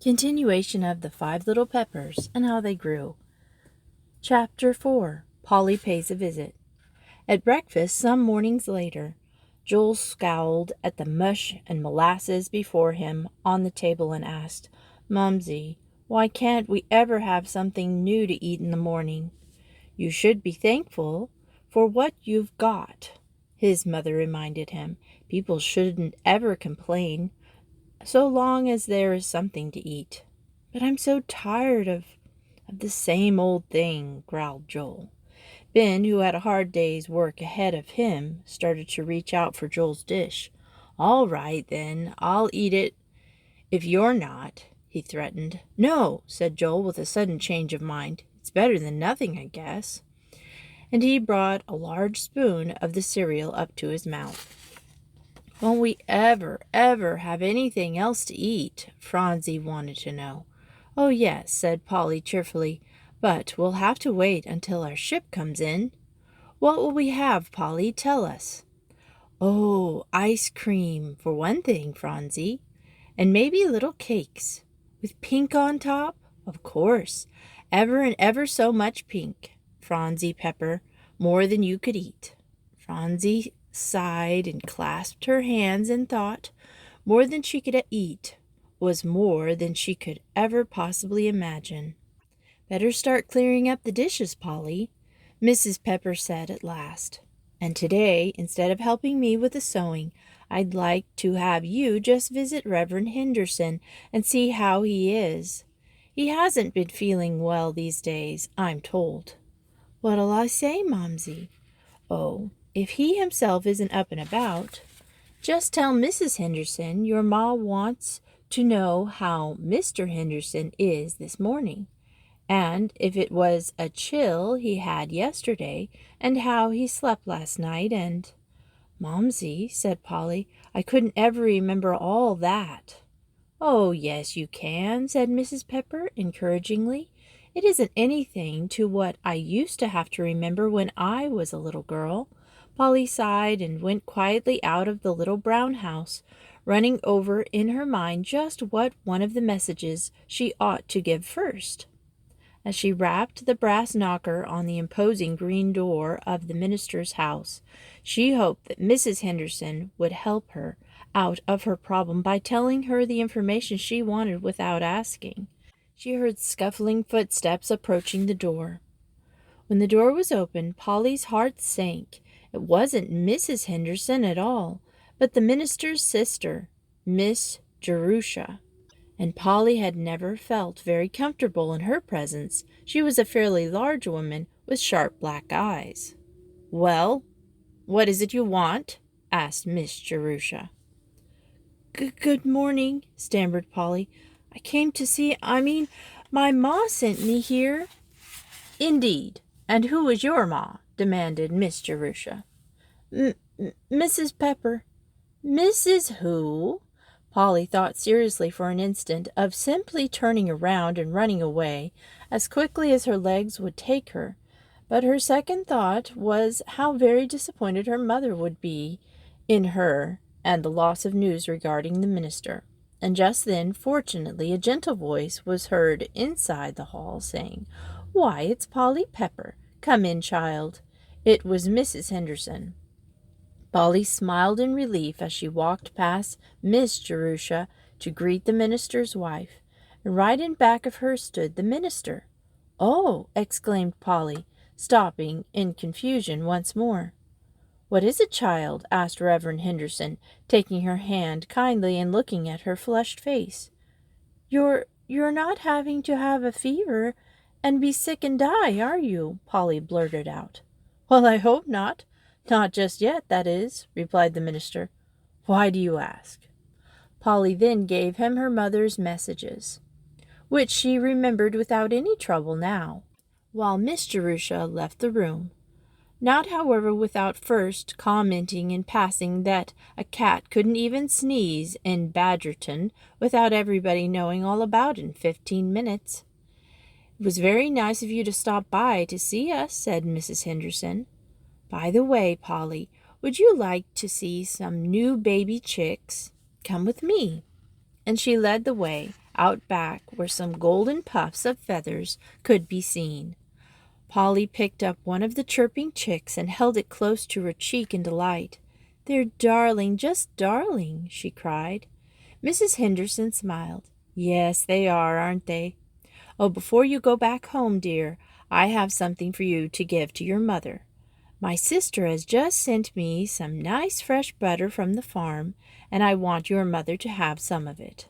Continuation of the Five Little Peppers and How They Grew. Chapter 4. Polly Pays a Visit. At breakfast, some mornings later, Joel scowled at the mush and molasses before him on the table and asked, "Mumsy, why can't we ever have something new to eat in the morning?" "You should be thankful for what you've got," his mother reminded him. "People shouldn't ever complain so long as there is something to eat." "But I'm so tired of the same old thing," growled Joel. Ben, who had a hard day's work ahead of him, started to reach out for Joel's dish. "All right, then, I'll eat it if you're not," he threatened. "No," said Joel with a sudden change of mind. "It's better than nothing, I guess." And he brought a large spoon of the cereal up to his mouth. "Won't we ever have anything else to eat?" Phronsie wanted to know. "Oh, yes," said Polly cheerfully, "but we'll have to wait until our ship comes in." "What will we have, Polly? Tell us." "Oh, ice cream, for one thing, Phronsie, and maybe little cakes. With pink on top? Of course, ever and ever so much pink, Phronsie Pepper, more than you could eat." Phronsie sighed and clasped her hands and thought. More than she could eat was more than she could ever possibly imagine. "Better start clearing up the dishes, Polly," Mrs. Pepper said at last. "And today, instead of helping me with the sewing, I'd like to have you just visit Reverend Henderson and see how he is. He hasn't been feeling well these days, I'm told." "What'll I say, Momsey?" "Oh, if he himself isn't up and about, just tell Mrs. Henderson your ma wants to know how Mr. Henderson is this morning, and if it was a chill he had yesterday, and how he slept last night, and—" "Momsey," said Polly, "I couldn't ever remember all that." "Oh, yes, you can," said Mrs. Pepper encouragingly. "It isn't anything to what I used to have to remember when I was a little girl." Polly sighed and went quietly out of the little brown house, running over in her mind just what one of the messages she ought to give first. As she rapped the brass knocker on the imposing green door of the minister's house, she hoped that Mrs. Henderson would help her out of her problem by telling her the information she wanted without asking. She heard scuffling footsteps approaching the door. When the door was opened, Polly's heart sank. It wasn't Mrs. Henderson at all, but the minister's sister, Miss Jerusha. And Polly had never felt very comfortable in her presence. She was a fairly large woman with sharp black eyes. "Well, what is it you want?" asked Miss Jerusha. Good morning," stammered Polly. "I came to see, my ma sent me here." "Indeed. And who is your ma?" demanded Miss Jerusha. Mrs. Pepper." "Mrs. who?" Polly thought seriously for an instant of simply turning around and running away as quickly as her legs would take her, but her second thought was how very disappointed her mother would be in her and the loss of news regarding the minister. And just then, fortunately, a gentle voice was heard inside the hall saying, "Why, it's Polly Pepper. Come in, child." It was Mrs. Henderson. Polly smiled in relief as she walked past Miss Jerusha to greet the minister's wife, and right in back of her stood the minister. "Oh!" exclaimed Polly, stopping in confusion once more. "What is it, child?" asked Reverend Henderson, taking her hand kindly and looking at her flushed face. You're not having to have a fever and be sick and die, are you?" Polly blurted out. "Well, I hope not. Not just yet, that is," replied the minister. "Why do you ask?" Polly then gave him her mother's messages, which she remembered without any trouble now, while Miss Jerusha left the room. Not, however, without first commenting in passing that a cat couldn't even sneeze in Badgerton without everybody knowing all about it in 15 minutes. "It was very nice of you to stop by to see us," said Mrs. Henderson. "By the way, Polly, would you like to see some new baby chicks? Come with me." And she led the way out back where some golden puffs of feathers could be seen. Polly picked up one of the chirping chicks and held it close to her cheek in delight. "They're darling, just darling," she cried. Mrs. Henderson smiled. "Yes, they are, aren't they? Oh, before you go back home, dear, I have something for you to give to your mother. My sister has just sent me some nice fresh butter from the farm, and I want your mother to have some of it."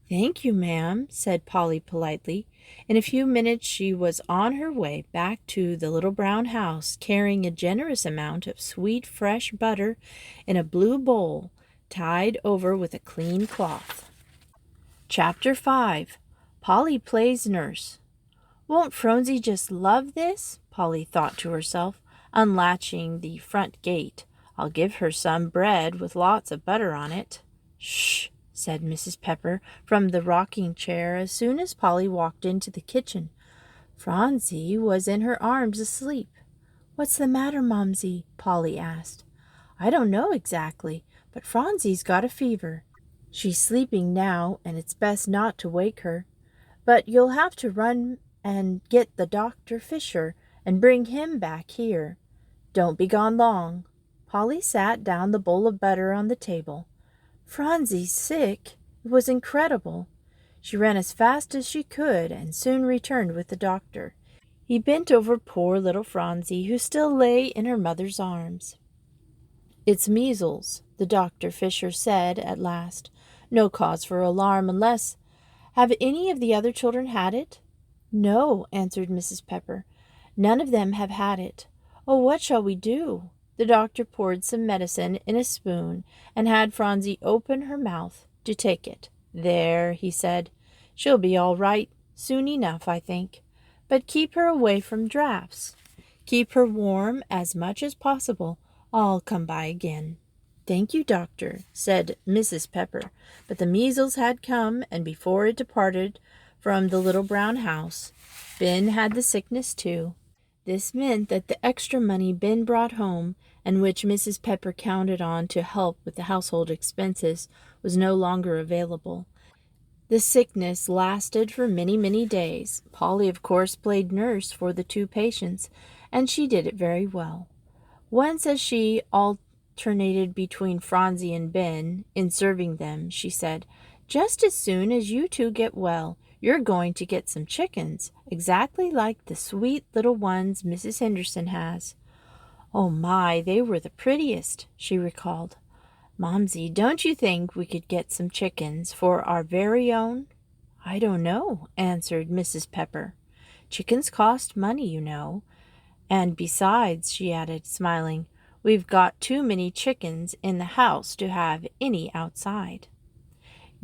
"Thank you, ma'am," said Polly politely. In a few minutes she was on her way back to the little brown house, carrying a generous amount of sweet fresh butter in a blue bowl tied over with a clean cloth. Chapter 5. Polly Plays Nurse. "Won't Phronsie just love this?" Polly thought to herself, unlatching the front gate. "I'll give her some bread with lots of butter on it." "Shh," said Mrs. Pepper from the rocking chair as soon as Polly walked into the kitchen. Phronsie was in her arms asleep. "What's the matter, Momsey?" Polly asked. "I don't know exactly, but Phronsie's got a fever. She's sleeping now, and it's best not to wake her. But you'll have to run and get the Dr. Fisher and bring him back here. Don't be gone long." Polly sat down the bowl of butter on the table. "Phronsie sick? It was incredible." She ran as fast as she could and soon returned with the doctor. He bent over poor little Phronsie, who still lay in her mother's arms. "It's measles," the Dr. Fisher said at last. "No cause for alarm unless— Have any of the other children had it?" "No," answered Mrs. Pepper. "None of them have had it. Oh, what shall we do?" The doctor poured some medicine in a spoon and had Phronsie open her mouth to take it. "There," he said, "she'll be all right soon enough, I think. But keep her away from draughts. Keep her warm as much as possible. I'll come by again." "Thank you, doctor," said Mrs. Pepper. But the measles had come, and before it departed from the little brown house, Ben had the sickness too. This meant that the extra money Ben brought home, and which Mrs. Pepper counted on to help with the household expenses, was no longer available. The sickness lasted for many, many days. Polly, of course, played nurse for the two patients, and she did it very well. Once, as she alternated between Phronsie and Ben in serving them, she said, "Just as soon as you two get well, you're going to get some chickens, exactly like the sweet little ones Mrs. Henderson has." "Oh my, they were the prettiest," she recalled. "Momsey, don't you think we could get some chickens for our very own?" "I don't know," answered Mrs. Pepper. "Chickens cost money, you know. And besides," she added, smiling, "we've got too many chickens in the house to have any outside."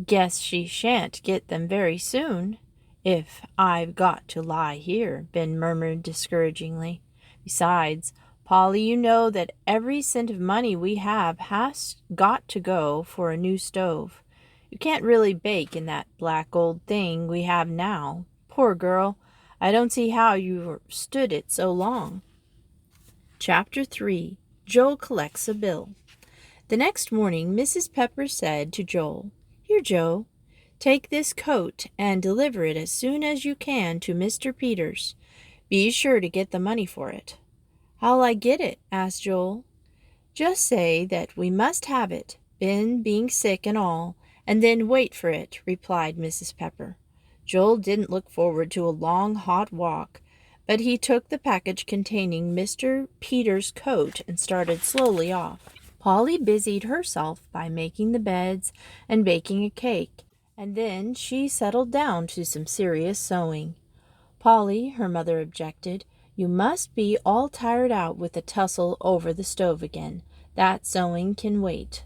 "Guess she shan't get them very soon, if I've got to lie here," Ben murmured discouragingly. "Besides, Polly, you know that every cent of money we have has got to go for a new stove. You can't really bake in that black old thing we have now. Poor girl, I don't see how you stood it so long." Chapter 3. Joel Collects a Bill. The next morning Mrs. Pepper said to Joel, "Here, Joe, take this coat and deliver it as soon as you can to Mr. Peters. Be sure to get the money for it." "How'll I get it?" asked Joel. "Just say that we must have it, Ben being sick and all, and then wait for it," replied Mrs. Pepper. Joel didn't look forward to a long, hot walk, but he took the package containing Mr. Peters' coat and started slowly off. Polly busied herself by making the beds and baking a cake, and then she settled down to some serious sewing. "Polly," her mother objected, "you must be all tired out with the tussle over the stove again. That sewing can wait."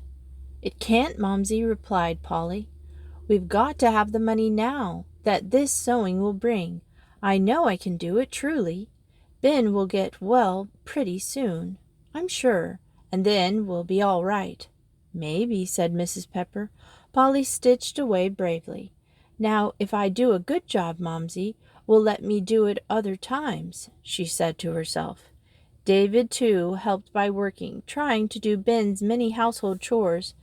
"It can't, Momsey," replied Polly. "We've got to have the money now that this sewing will bring. I know I can do it, truly. Ben will get well pretty soon, I'm sure, and then we'll be all right." "Maybe," said Mrs. Pepper. Polly stitched away bravely. "Now, if I do a good job, Momsey will let me do it other times," she said to herself. David, too, helped by working, trying to do Ben's many household chores.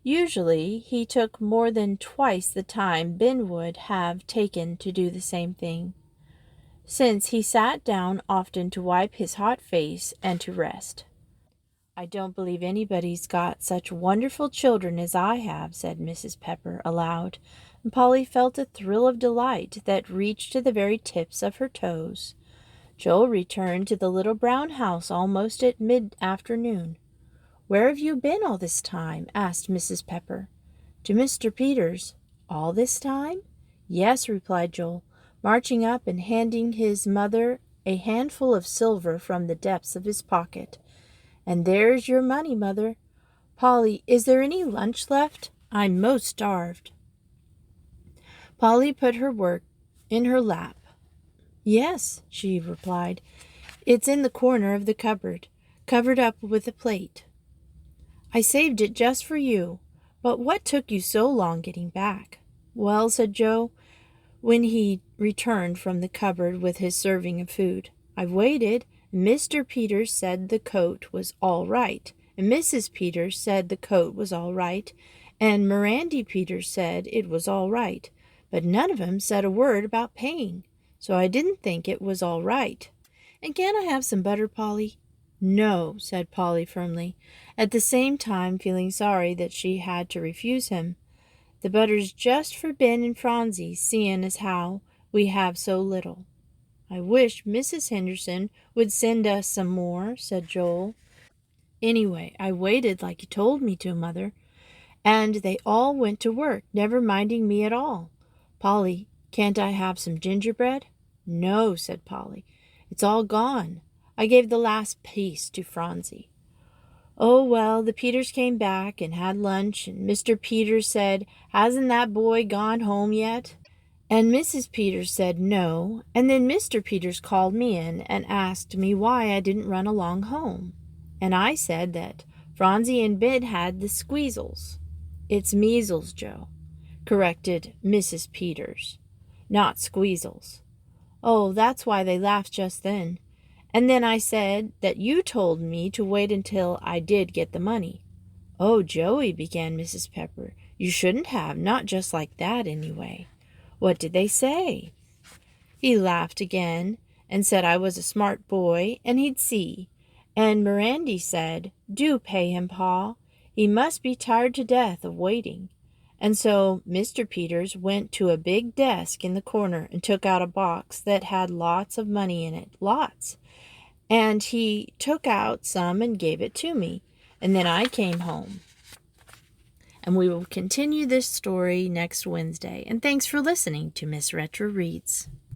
Usually he took more than twice the time Ben would have taken to do the same thing, since he sat down often to wipe his hot face and to rest. "I don't believe anybody's got such wonderful children as I have," said Mrs. Pepper aloud, and Polly felt a thrill of delight that reached to the very tips of her toes. Joel returned to the little brown house almost at mid-afternoon. "Where have you been all this time?" asked Mrs. Pepper. "To Mr. Peters." "All this time?" "Yes," replied Joel, marching up and handing his mother a handful of silver from the depths of his pocket. "And there's your money, Mother. Polly, is there any lunch left? I'm most starved." Polly put her work in her lap. "Yes," she replied. "It's in the corner of the cupboard, covered up with a plate. I saved it just for you. But what took you so long getting back?" "Well," said Joe, when he returned from the cupboard with his serving of food, "I've waited. Mr. Peters said the coat was all right, and Mrs. Peters said the coat was all right, and Mirandy Peters said it was all right, but none of 'em said a word about paying, so I didn't think it was all right. And can't I have some butter, Polly?" "No," said Polly firmly, at the same time feeling sorry that she had to refuse him. "The butter's just for Ben and Phronsie, seein' as how we have so little." "I wish Mrs. Henderson would send us some more," said Joel. "Anyway, I waited like you told me to, Mother, and they all went to work, never minding me at all. Polly, can't I have some gingerbread?" "No," said Polly. "It's all gone. I gave the last piece to Phronsie." "Oh, well, the Peters came back and had lunch, and Mr. Peters said, 'Hasn't that boy gone home yet?' And Mrs. Peters said no, and then Mr. Peters called me in and asked me why I didn't run along home. And I said that Phronsie and Ben had the squeezles." "It's measles, Joe," corrected Mrs. Peters, "not squeezles." "Oh, that's why they laughed just then. And then I said that you told me to wait until I did get the money." "Oh, Joey," began Mrs. Pepper, "you shouldn't have, not just like that, anyway." "What did they say?" "He laughed again and said I was a smart boy and he'd see. And Mirandy said, 'Do pay him, Pa. He must be tired to death of waiting.' And so Mr. Peters went to a big desk in the corner and took out a box that had lots of money in it, lots. And he took out some and gave it to me. And then I came home." And we will continue this story next Wednesday. And thanks for listening to Miss Retro Reads.